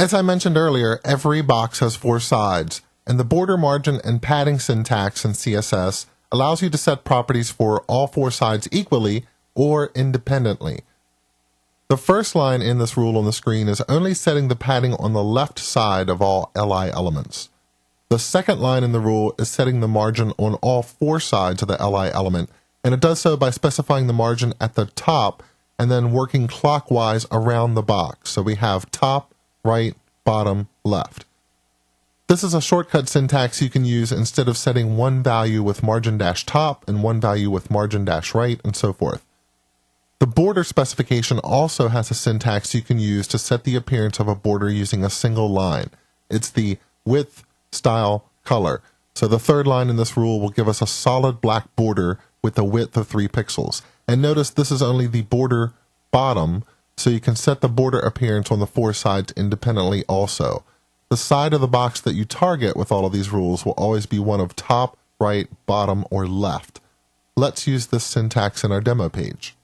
As I mentioned earlier, every box has 4 sides, and the border, margin, and padding syntax in CSS allows you to set properties for all 4 sides equally or independently. The first line in this rule on the screen is only setting the padding on the left side of all LI elements. The second line in the rule is setting the margin on all 4 sides of the LI element, and it does so by specifying the margin at the top and then working clockwise around the box. So we have top, right, bottom, left. This is a shortcut syntax you can use instead of setting one value with margin-top and one value with margin-right and so forth. The border specification also has a syntax you can use to set the appearance of a border using a single line. It's the width, style, color. So the third line in this rule will give us a solid black border with a width of 3 pixels. And notice this is only the border bottom, so you can set the border appearance on the 4 sides independently also. The side of the box that you target with all of these rules will always be one of top, right, bottom, or left. Let's use this syntax in our demo page.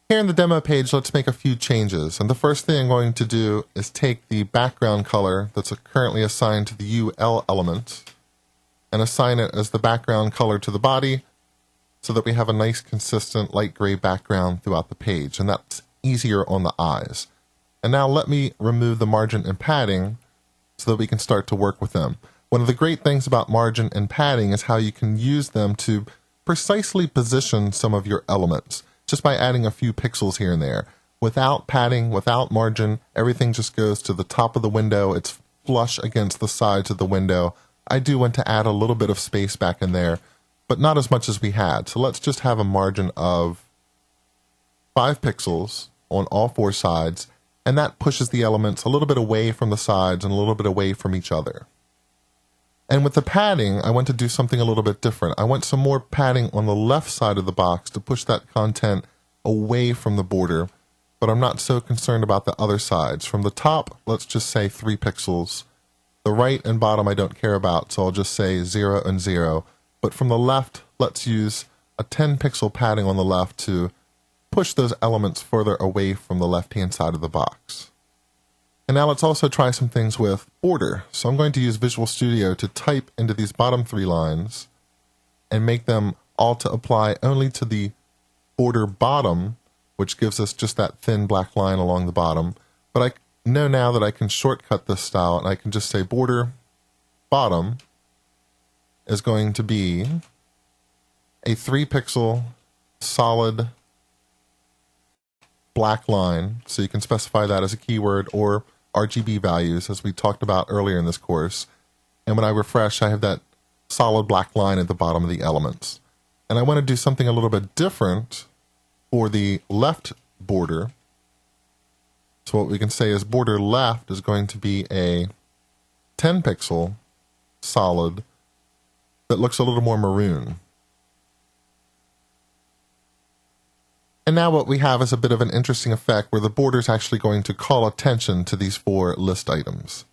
Here in the demo page, let's make a few changes. And the first thing I'm going to do is take the background color that's currently assigned to the UL element and assign it as the background color to the body so that we have a nice, consistent light gray background throughout the page. And that's easier on the eyes. And now let me remove the margin and padding so that we can start to work with them. One of the great things about margin and padding is how you can use them to precisely position some of your elements, just by adding a few pixels here and there. Without padding, without margin, everything just goes to the top of the window. It's flush against the sides of the window. I do want to add a little bit of space back in there, but not as much as we had. So let's just have a margin of 5 pixels on all 4 sides, and that pushes the elements a little bit away from the sides and a little bit away from each other. And with the padding, I want to do something a little bit different. I want some more padding on the left side of the box to push that content away from the border, but I'm not so concerned about the other sides. From the top, let's just say 3 pixels. The right and bottom I don't care about, so I'll just say 0 and 0. But from the left, let's use a 10 pixel padding on the left to push those elements further away from the left-hand side of the box. And now let's also try some things with border. So I'm going to use Visual Studio to type into these bottom 3 lines and make them all to apply only to the border bottom, which gives us just that thin black line along the bottom. But I know now that I can shortcut this style, and I can just say border bottom is going to be a 3 pixel solid black line. So you can specify that as a keyword or RGB values, as we talked about earlier in this course. And when I refresh, I have that solid black line at the bottom of the elements. And I want to do something a little bit different for the left border. So what we can say is border left is going to be a 10 pixel solid that looks a little more maroon. And now what we have is a bit of an interesting effect where the border is actually going to call attention to these 4 list items.